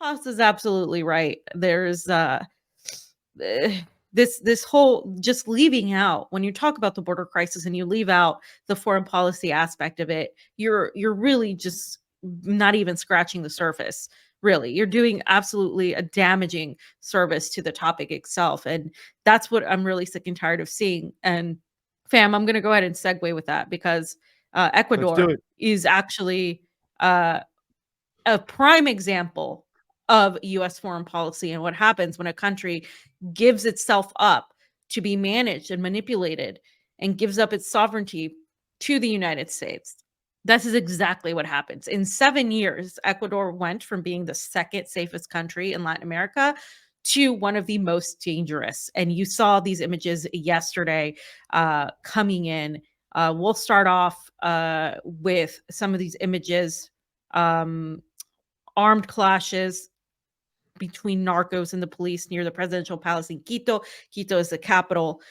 Haas is absolutely right. There's eh, this whole just leaving out when you talk about the border crisis and you leave out the foreign policy aspect of it, you're really just not even scratching the surface. Really, you're doing absolutely a damaging service to the topic itself, and that's what I'm really sick and tired of seeing. And fam, I'm gonna go ahead and segue with that because Let's do Ecuador it. is actually uh, a prime example of US foreign policy and what happens when a country gives itself up to be managed and manipulated and gives up its sovereignty to the United States. This is exactly what happens. In 7 years, Ecuador went from being the second safest country in Latin America to one of the most dangerous. And you saw these images yesterday coming in. We'll start off with some of these images. Um, Armed clashes between narcos and the police near the presidential palace in Quito. Quito is the capital.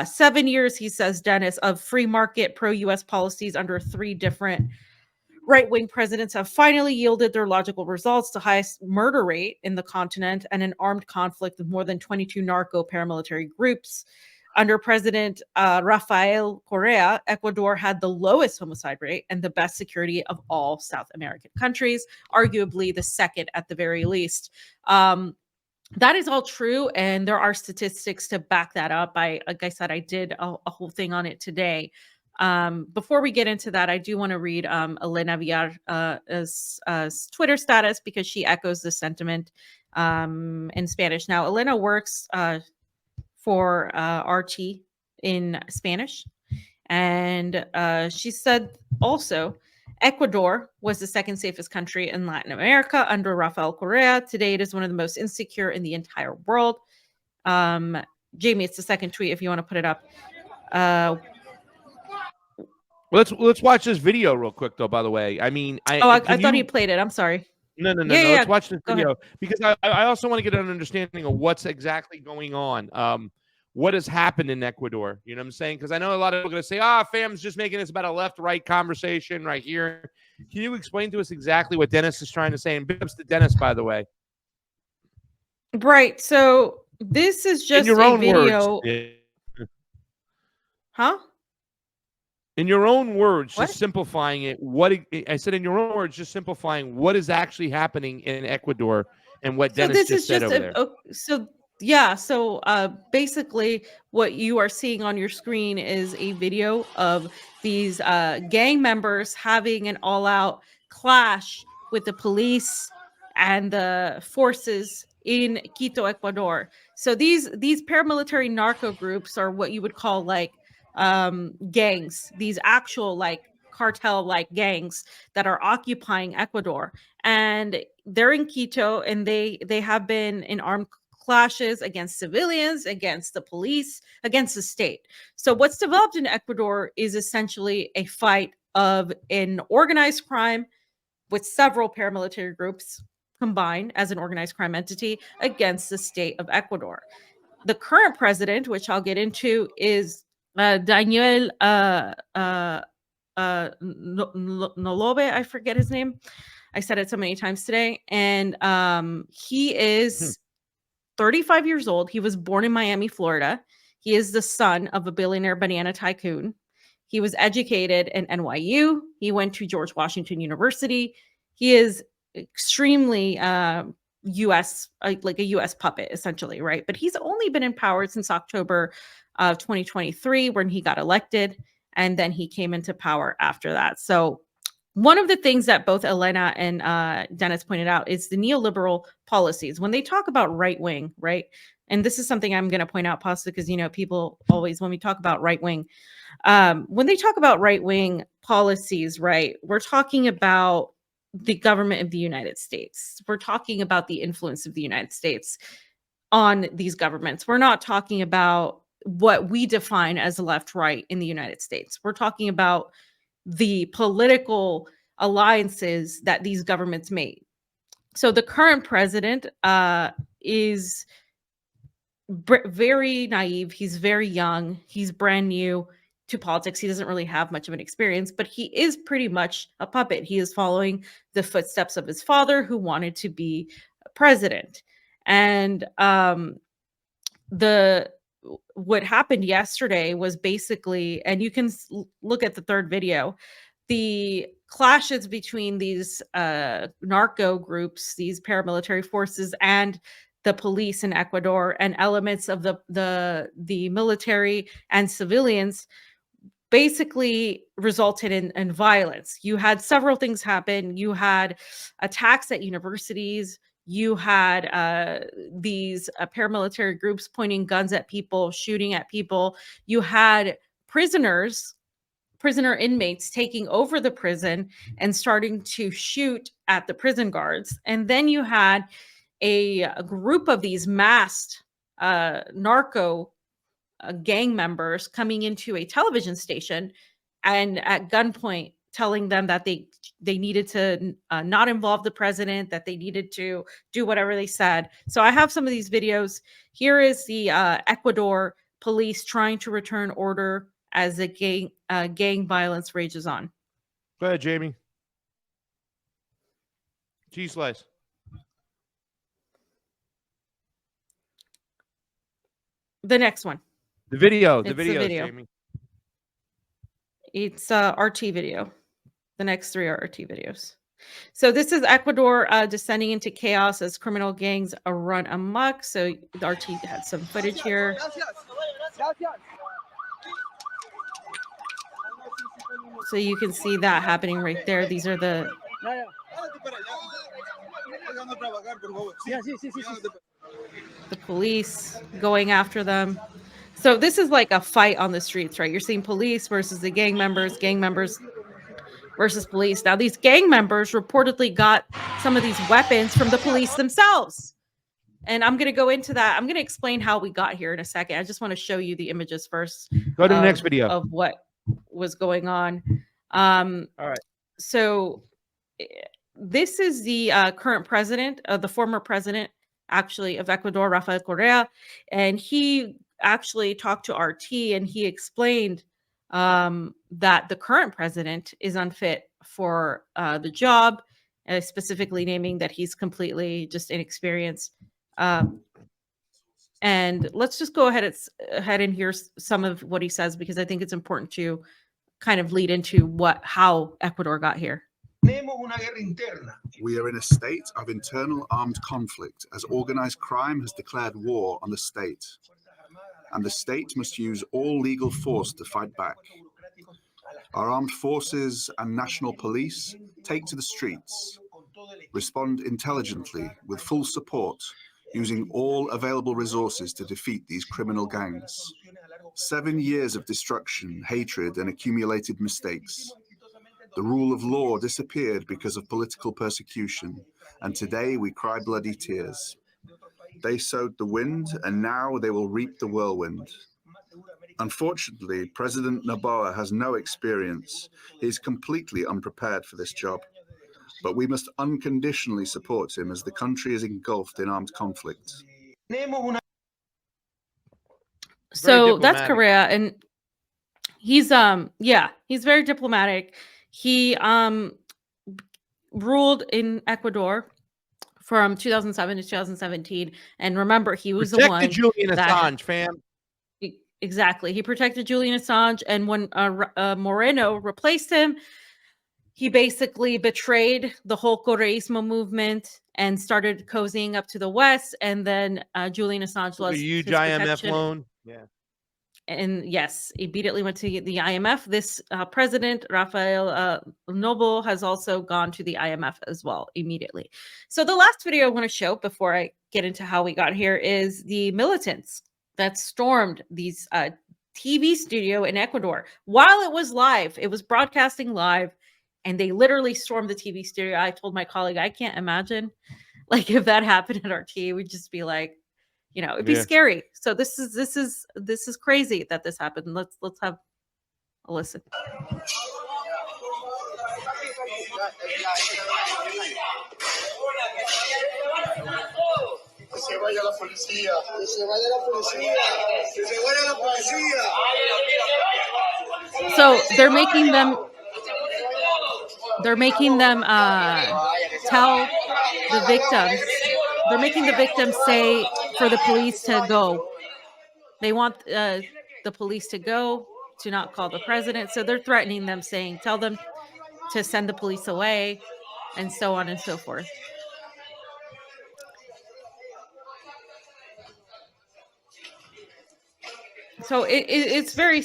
7 years, he says, Dennis, of free market pro US policies under three different right wing presidents have finally yielded their logical results: the highest murder rate in the continent and an armed conflict with more than 22 narco paramilitary groups. Under President Rafael Correa, Ecuador had the lowest homicide rate and the best security of all South American countries, arguably the second at the very least. That is all true, and there are statistics to back that up. Like I said, I did a whole thing on it today. Before we get into that, I do want to read Elena Villar's Twitter status because she echoes the sentiment in Spanish. Now, Elena works for RT in Spanish, and she said also Ecuador was the second safest country in Latin America under Rafael Correa. Today, it is one of the most insecure in the entire world. Jamie, it's the second tweet if you want to put it up. Let's watch this video real quick, though. By the way, I mean, I thought he played it. I'm sorry. No. Yeah. Let's watch this Go ahead. video because I also want to get an understanding of what's exactly going on. What has happened in Ecuador? You know what I'm saying? Because I know a lot of people are going to say, fam's just making this about a left-right conversation right here. Can you explain to us exactly what Dennis is trying to say? And big ups to Dennis, by the way. Right. So this is just in your own video. Words. Huh? In your own words, What? just simplifying it. I said, in your own words, just simplifying what is actually happening in Ecuador and what Dennis just said over there. So basically what you are seeing on your screen is a video of these gang members having an all-out clash with the police and the forces in Quito, Ecuador. So these paramilitary narco groups are what you would call like gangs, these actual like cartel like gangs that are occupying Ecuador, and they're in Quito, and they have been in armed clashes against civilians, against the police, against the state. So what's developed in Ecuador is essentially a fight of an organized crime with several paramilitary groups combined as an organized crime entity against the state of Ecuador. The current president, which I'll get into, is Daniel Nolobe. I forget his name. I said it so many times today. And he is 35 years old. He was born in Miami, Florida. He is the son of a billionaire banana tycoon. He was educated in NYU. He went to George Washington University. He is extremely US, like a US puppet, essentially, right? But he's only been in power since October of 2023 when he got elected, and then he came into power after that. So one of the things that both Elena and Dennis pointed out is the neoliberal policies. When they talk about right wing, right? And this is something I'm going to point out, possibly because, you know, people always, when we talk about right wing, when they talk about right wing policies, right, we're talking about the government of the United States. We're talking about the influence of the United States on these governments. We're not talking about what we define as left right in the United States. We're talking about the political alliances that these governments made. So the current president is very naive. He's very young. He's brand new to politics. He doesn't really have much of an experience, but he is pretty much a puppet. He is following the footsteps of his father, who wanted to be president. And what happened yesterday was basically, and you can look at the third video, the clashes between these narco groups, these paramilitary forces, and the police in Ecuador, and elements of the military and civilians, basically resulted in violence. You had several things happen. You had attacks at universities. You had these paramilitary groups pointing guns at people, shooting at people. You had prisoner inmates taking over the prison and starting to shoot at the prison guards. And then you had a group of these masked narco gang members coming into a television station and at gunpoint telling them that they needed to not involve the president, that they needed to do whatever they said. So I have some of these videos. Here is the Ecuador police trying to return order as the gang violence rages on. Go ahead, Jamie. Cheese slice. The next one. The video. The It's the video, video. Jamie. It's RT video. The next three are RT videos. So this is Ecuador descending into chaos as criminal gangs run amok. So the RT had some footage here. So you can see that happening right there. These are the police going after them. So this is like a fight on the streets, right? You're seeing police versus the gang members versus police. Now, these gang members reportedly got some of these weapons from the police themselves. And I'm going to go into that. I'm going to explain how we got here in a second. I just want to show you the images first. Go to the next video of what was going on. All right. So this is the current president, the former president, actually, of Ecuador, Rafael Correa. And he actually talked to RT and he explained that the current president is unfit for the job, specifically naming that he's completely just inexperienced. And let's just go ahead and hear some of what he says, because I think it's important to kind of lead into how Ecuador got here. We are in a state of internal armed conflict as organized crime has declared war on the state. And the state must use all legal force to fight back. Our armed forces and national police take to the streets, respond intelligently with full support, using all available resources to defeat these criminal gangs. 7 years of destruction, hatred, and accumulated mistakes. The rule of law disappeared because of political persecution, and today we cry bloody tears. They sowed the wind, and now they will reap the whirlwind. Unfortunately, President Noboa has no experience. He is completely unprepared for this job. But we must unconditionally support him as the country is engulfed in armed conflict. So that's Correa, and he's he's very diplomatic. He ruled in Ecuador from 2007 to 2017, and remember, he was the one Julian Assange, fam. Exactly, he protected Julian Assange, and when Moreno replaced him, he basically betrayed the whole Correísmo movement and started cozying up to the West, and then Julian Assange lost his IMF loan. Yeah. And yes, immediately went to the IMF. This president, Rafael Noble, has also gone to the IMF as well immediately. So the last video I want to show before I get into how we got here is the militants that stormed these TV studio in Ecuador while it was live. It was broadcasting live, and they literally stormed the TV studio. I told my colleague, I can't imagine, like, if that happened at RT, we'd just be like, you know, it'd be scary. So this is crazy that this happened. Let's have a listen. So they're making them tell the victims they're making the victims say for the police to go. They want the police to go, to not call the president. So they're threatening them, saying, tell them to send the police away, and so on and so forth. So it's very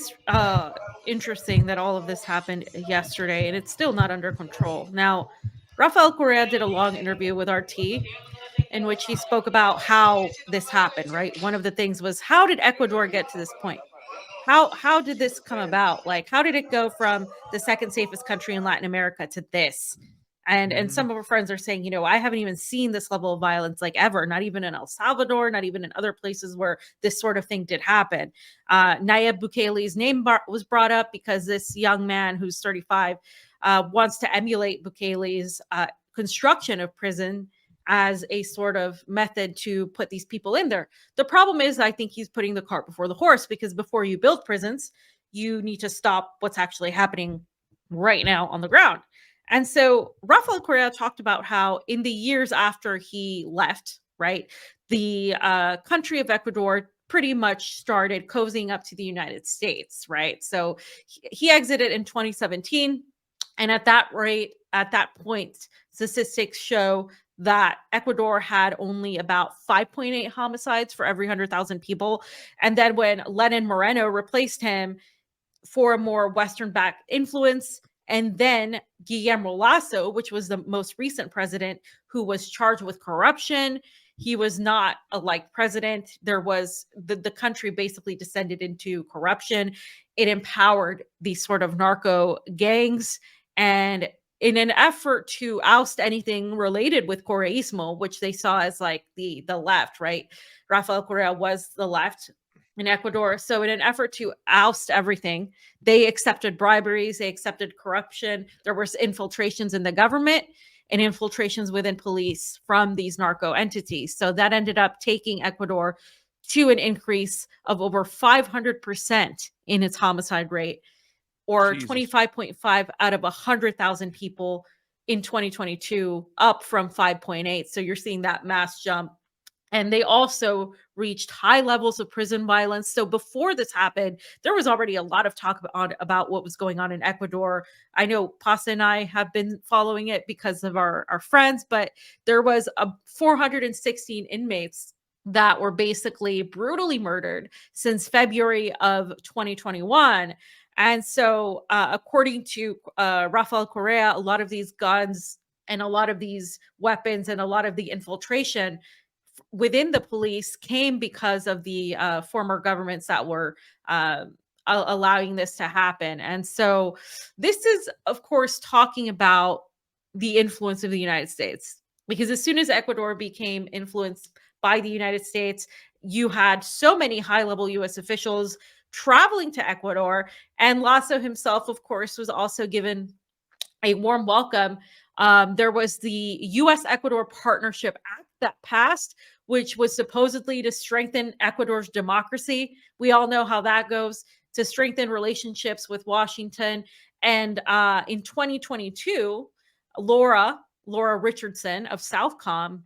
interesting that all of this happened yesterday, and it's still not under control. Now, Rafael Correa did a long interview with RT in which he spoke about how this happened, right? One of the things was, how did Ecuador get to this point? How did this come about? Like, how did it go from the second safest country in Latin America to this? And some of our friends are saying, you know, I haven't even seen this level of violence like ever, not even in El Salvador, not even in other places where this sort of thing did happen. Nayib Bukele's name was brought up because this young man who's 35 wants to emulate Bukele's construction of prison as a sort of method to put these people in there. The problem is, I think he's putting the cart before the horse, because before you build prisons, you need to stop what's actually happening right now on the ground. And so Rafael Correa talked about how in the years after he left, right, the country of Ecuador pretty much started cozying up to the United States, right? So he exited in 2017. And at that point, statistics show that Ecuador had only about 5.8 homicides for every 100,000 people. And then when Lenin Moreno replaced him for a more Western-backed influence, and then Guillermo Lasso, which was the most recent president who was charged with corruption, he was not a liked president. There was the country basically descended into corruption. It empowered these sort of narco gangs, and in an effort to oust anything related with Correísmo, which they saw as like the left, right? Rafael Correa was the left in Ecuador. So in an effort to oust everything, they accepted briberies, they accepted corruption. There was infiltrations in the government and infiltrations within police from these narco entities. So that ended up taking Ecuador to an increase of over 500% in its homicide rate, or 25.5 out of 100,000 people in 2022, up from 5.8. So you're seeing that mass jump. And they also reached high levels of prison violence. So before this happened, there was already a lot of talk about what was going on in Ecuador. I know Pasa and I have been following it because of our friends, but there was 416 inmates that were basically brutally murdered since February of 2021. And so according to Rafael Correa, a lot of these guns and a lot of these weapons and a lot of the infiltration within the police came because of the former governments that were allowing this to happen. And so this is, of course, talking about the influence of the United States, because as soon as Ecuador became influenced by the United States, you had so many high-level U.S. officials traveling to Ecuador, and Lasso himself, of course, was also given a warm welcome. There was the U.S. Ecuador Partnership Act that passed, which was supposedly to strengthen Ecuador's democracy. We all know how that goes, to strengthen relationships with Washington. And in 2022, Laura Richardson of Southcom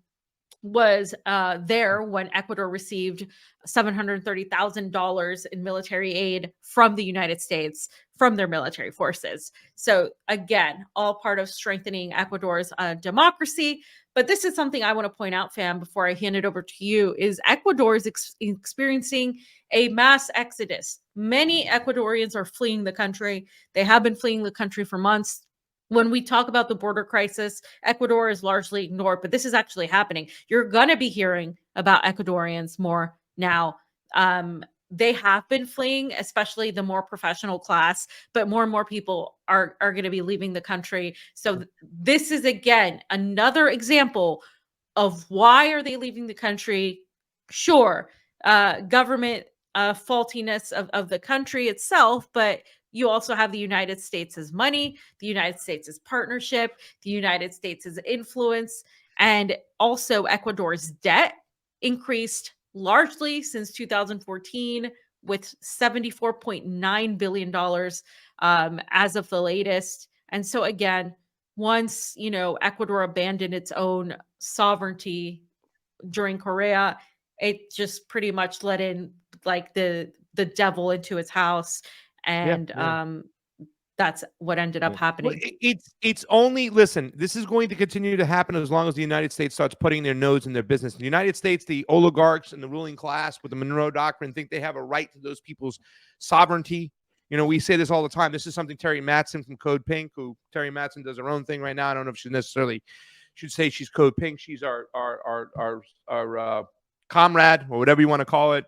was there when Ecuador received $730,000 in military aid from the United States, from their military forces. So again, all part of strengthening Ecuador's democracy. But this is something I want to point out, fam, before I hand it over to you, is Ecuador is experiencing a mass exodus. Many Ecuadorians are fleeing the country. They have been fleeing the country for months. When we talk about the border crisis, Ecuador is largely ignored, but this is actually happening. You're going to be hearing about Ecuadorians more now. They have been fleeing, especially the more professional class, but more and more people are going to be leaving the country. So this is, again, another example of why are they leaving the country? Sure, government faultiness of the country itself, but you also have the United States' money, the United States' partnership, the United States' influence, and also Ecuador's debt increased largely since 2014 with $74.9 billion as of the latest. And so again, once, Ecuador abandoned its own sovereignty, during Korea, it just pretty much let in like the devil into his house, and that's what ended up Well, happening. it's only, listen, this is going to continue to happen as long as the United States starts putting their nose in their business. In the United States, the oligarchs and the ruling class with the Monroe Doctrine think they have a right to those people's sovereignty. You know, we say this all the time. This is something Terry Mattson from Code Pink, who Terry Mattson does her own thing right now. I don't know if she necessarily should say she's Code Pink. She's our comrade, or whatever you want to call it.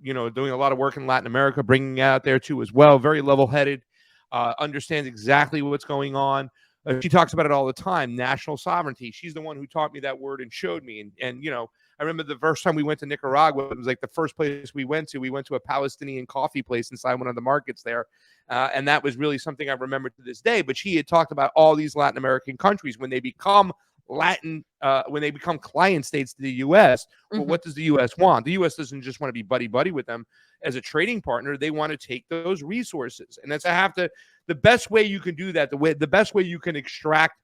You know, doing a lot of work in Latin America, bringing it out there too as well. Very level-headed. Understands exactly what's going on. She talks about it all the time. National sovereignty. She's the one who taught me that word and showed me. And you know, I remember the first time we went to Nicaragua, it was like the first place we went to. We went to a Palestinian coffee place inside one of the markets there. And that was really something I remember to this day. But she had talked about all these Latin American countries when they become when they become client states to the U.S. Well, what does the U.S. want? The U.S. doesn't just want to be buddy-buddy with them as a trading partner. They want to take those resources. And that's the best way you can do that, the best way you can extract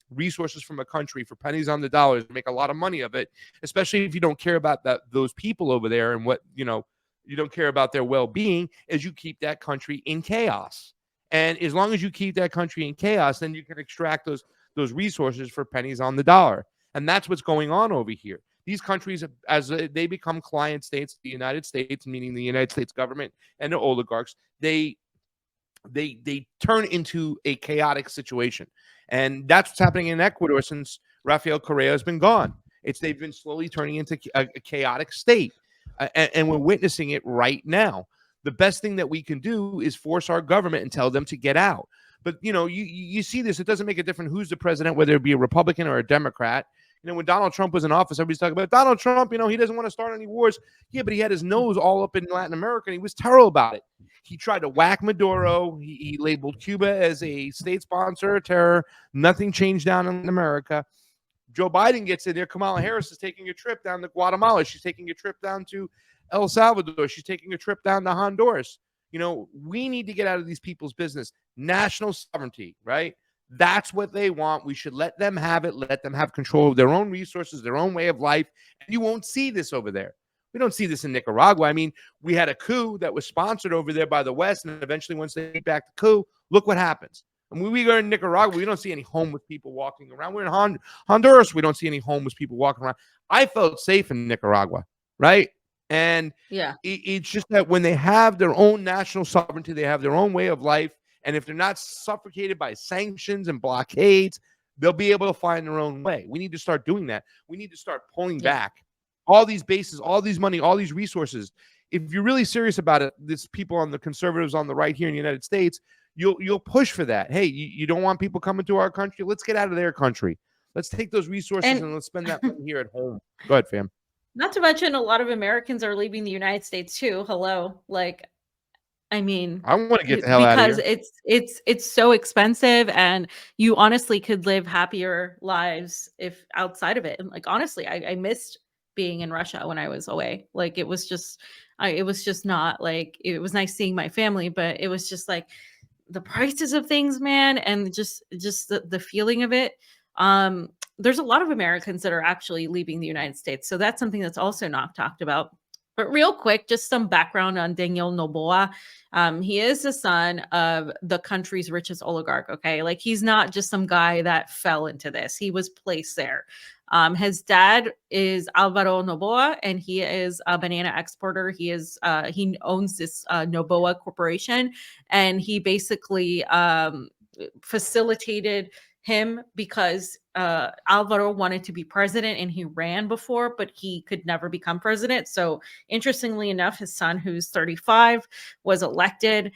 resources from a country for pennies on the dollar, make a lot of money of it, especially if you don't care about those people over there and what, you know, you don't care about their well-being, is you keep that country in chaos. And as long as you keep that country in chaos, then you can extract those resources for pennies on the dollar. And that's what's going on over here. These countries, as they become client states, the United States, meaning the United States government and the oligarchs, they turn into a chaotic situation. And that's what's happening in Ecuador since Rafael Correa has been gone. They've been slowly turning into a chaotic state. And we're witnessing it right now. The best thing that we can do is force our government and tell them to get out. But, you know, you see this. It doesn't make a difference who's the president, whether it be a Republican or a Democrat. You know, when Donald Trump was in office, everybody's talking about Donald Trump. You know, he doesn't want to start any wars. Yeah, but he had his nose all up in Latin America, and he was terrible about it. He tried to whack Maduro. He labeled Cuba as a state sponsor of terror. Nothing changed down in America. Joe Biden gets in there. Kamala Harris is taking a trip down to Guatemala. She's taking a trip down to El Salvador. She's taking a trip down to Honduras. You know, we need to get out of these people's business. National sovereignty, right? That's what they want. We should let them have it. Let them have control of their own resources, their own way of life. And you won't see this over there. We don't see this in Nicaragua. I mean, we had a coup that was sponsored over there by the West, and eventually once they get back the coup, look what happens. And when we go in Nicaragua, we don't see any homeless people walking around. We're in Honduras. We don't see any homeless people walking around. I felt safe in Nicaragua, right? And it's just that when they have their own national sovereignty, they have their own way of life. And if they're not suffocated by sanctions and blockades, they'll be able to find their own way. We need to start doing that. We need to start pulling back all these bases, all these money, all these resources. If you're really serious about it, this people on the conservatives on the right here in the United States, you'll push for that. Hey, you don't want people coming to our country? Let's get out of their country. Let's take those resources and let's spend that money here at home. Go ahead, fam. Not to mention, a lot of Americans are leaving the United States too. Hello, like, I mean, I want to get the hell out of here because it's so expensive, and you honestly could live happier lives if outside of it. And like, honestly, I missed being in Russia when I was away. Like, it was just not like, it was nice seeing my family, but it was just like the prices of things, man, and just the feeling of it. There's a lot of Americans that are actually leaving the United States. So that's something that's also not talked about. But real quick, just some background on Daniel Noboa. He is the son of the country's richest oligarch, okay? Like, he's not just some guy that fell into this. He was placed there. His dad is Alvaro Noboa, and he is a banana exporter. He owns this Noboa Corporation, and he basically facilitated him because Alvaro wanted to be president and he ran before, but he could never become president. So interestingly enough, his son, who's 35, was elected.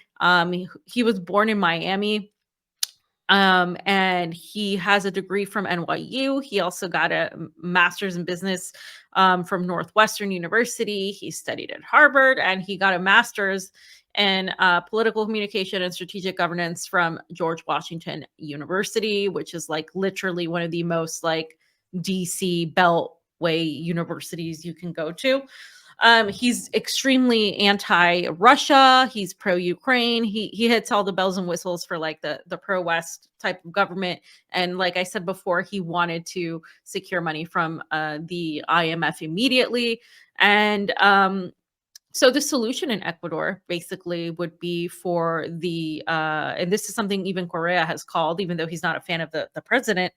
He was born in Miami. And he has a degree from NYU. He also got a master's in business from Northwestern University. He studied at Harvard, and he got a master's in political communication and strategic governance from George Washington University, which is like literally one of the most like DC Beltway universities you can go to. He's extremely anti-Russia. He's pro-Ukraine. He hits all the bells and whistles for like the pro-West type of government. And like I said before, he wanted to secure money from the IMF immediately. And so the solution in Ecuador basically would be for the and this is something even Correa has called, even though he's not a fan of the president.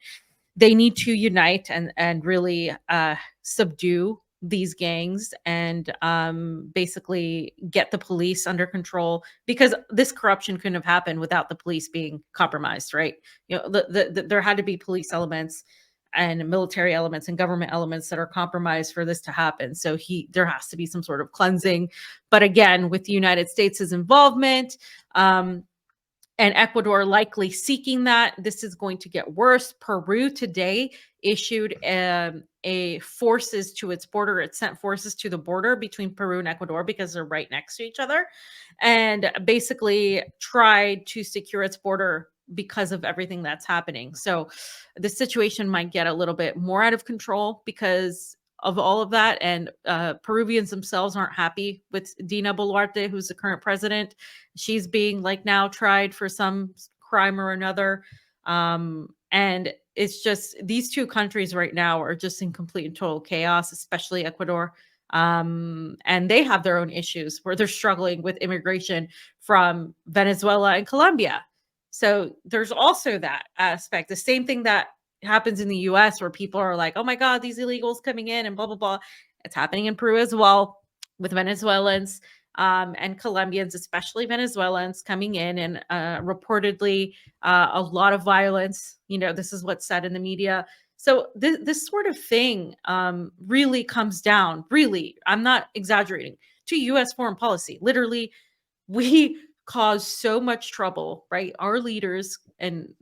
They need to unite and really subdue these gangs and basically get the police under control, because this corruption couldn't have happened without the police being compromised, right? You know, there had to be police elements and military elements and government elements that are compromised for this to happen. So there has to be some sort of cleansing. But again, with the United States' involvement, and Ecuador likely seeking that, this is going to get worse. Peru today issued a forces to its border. It sent forces to the border between Peru and Ecuador because they're right next to each other, and basically tried to secure its border because of everything that's happening. So the situation might get a little bit more out of control because of all of that. And Peruvians themselves aren't happy with Dina Boluarte, who's the current president. She's being like now tried for some crime or another. And it's just these two countries right now are just in complete and total chaos, especially Ecuador. And they have their own issues where they're struggling with immigration from Venezuela and Colombia. So there's also that aspect. The same thing that happens in the US where people are like, oh my God, these illegals coming in and blah, blah, blah. It's happening in Peru as well with Venezuelans and Colombians, especially Venezuelans coming in, and reportedly a lot of violence. You know, this is what's said in the media. So this sort of thing really comes down, really, I'm not exaggerating, to US foreign policy. Literally, we cause so much trouble, right? Our leaders and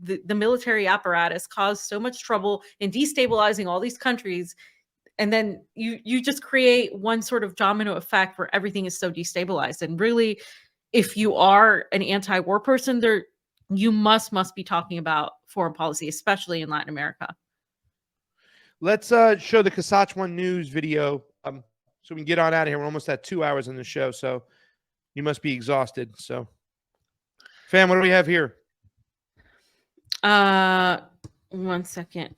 the military apparatus caused so much trouble in destabilizing all these countries. And then you just create one sort of domino effect where everything is so destabilized. And really, if you are an anti-war person, you must be talking about foreign policy, especially in Latin America. Let's show the Kasachwan News video so we can get on out of here. We're almost at 2 hours in the show, so you must be exhausted. So, fam, what do we have here? 1 second.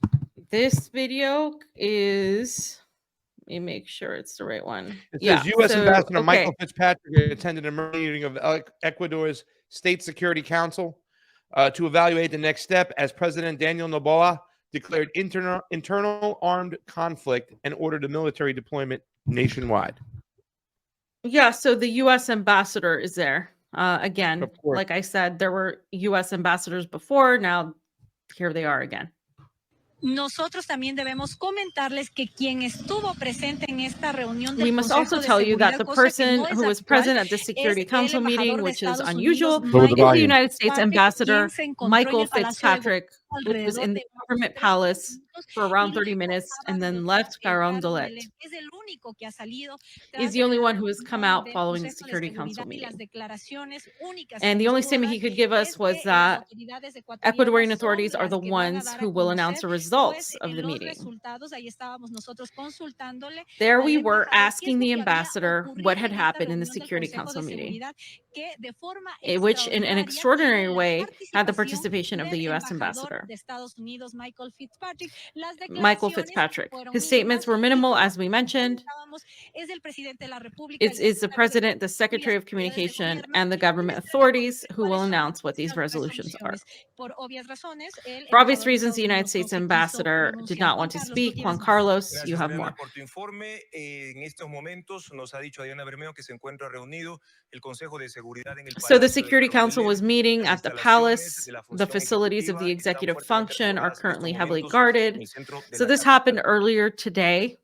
This video is, let me make sure it's the right one. It says U.S. Ambassador Michael Fitzpatrick attended a meeting of Ecuador's State Security Council to evaluate the next step as President Daniel Noboa declared internal armed conflict and ordered a military deployment nationwide. Yeah, so the U.S. ambassador is there. Again, like I said, there were U.S. ambassadors before. Now, here they are again. Nosotros también debemos comentarles que quien estuvo presente en esta reunión del We must also tell you that the person who was present at the Security Council meeting, which is unusual, is the United States Ambassador Michael Fitzpatrick, who was in the government palace for around 30 minutes and then left Carondelet. He's the only one who has come out following the Security Council meeting. And the only statement he could give us was that Ecuadorian authorities are the ones who will announce the results of the meeting. There we were asking the ambassador what had happened in the Security Council meeting, which in an extraordinary way had the participation of the U.S. ambassador, Michael Fitzpatrick. His statements were minimal, as we mentioned. It's the president, the secretary of communication, and the government authorities who will announce what these resolutions are. For obvious reasons, the United States ambassador did not want to speak. Juan Carlos, you have more. So the Security Council was meeting at the palace. The facilities of the executive function are currently heavily guarded. So this happened earlier today.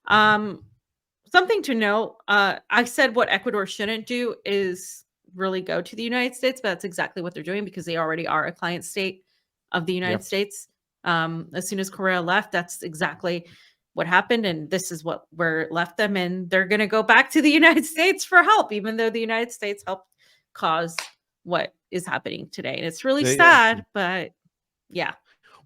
Something to note, I said what Ecuador shouldn't do is really go to the United States, but that's exactly what they're doing because they already are a client state of the United States. As soon as Correa left, that's exactly what happened. And this is where it left them. And they're going to go back to the United States for help, even though the United States helped cause what is happening today. And it's really sad, but yeah.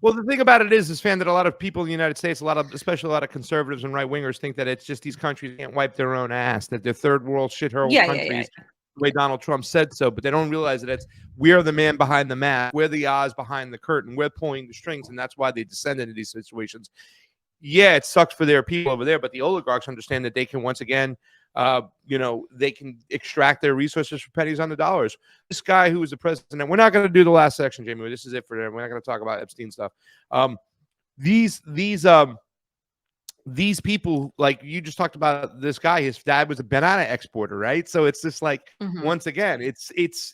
Well, the thing about it is, Fan, that a lot of people in the United States, especially a lot of conservatives and right wingers, think that it's just these countries can't wipe their own ass, that they're third world shithole countries, the way Donald Trump said so. But they don't realize that we are the man behind the map, we're the Oz behind the curtain, we're pulling the strings, and that's why they descend into these situations. Yeah, it sucks for their people over there, but the oligarchs understand that they can once again, they can extract their resources for pennies on the dollars. This guy who was the president, and we're not going to do the last section, Jamie. This is it for them. We're not going to talk about Epstein stuff. These people, like you just talked about, this guy, his dad was a banana exporter, right? So it's just like, once again, it's the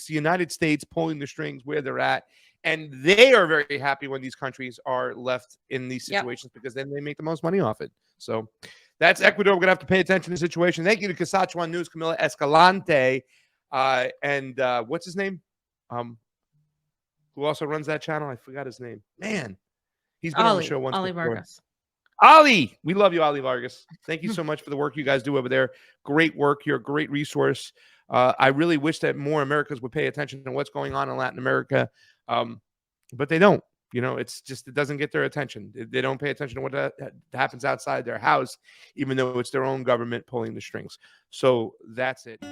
United States pulling the strings where they're at. And they are very happy when these countries are left in these situations because then they make the most money off it. So that's Ecuador. We're going to have to pay attention to the situation. Thank you to Casachuan News, Camila Escalante, and what's his name? Who also runs that channel? I forgot his name. Man, he's been on the show once Ali before. Vargas. Ali, we love you, Ali Vargas. Thank you so much for the work you guys do over there. Great work. You're a great resource. I really wish that more Americans would pay attention to what's going on in Latin America, but they don't. It's just, it doesn't get their attention. They don't pay attention to what happens outside their house, even though it's their own government pulling the strings. So that's it.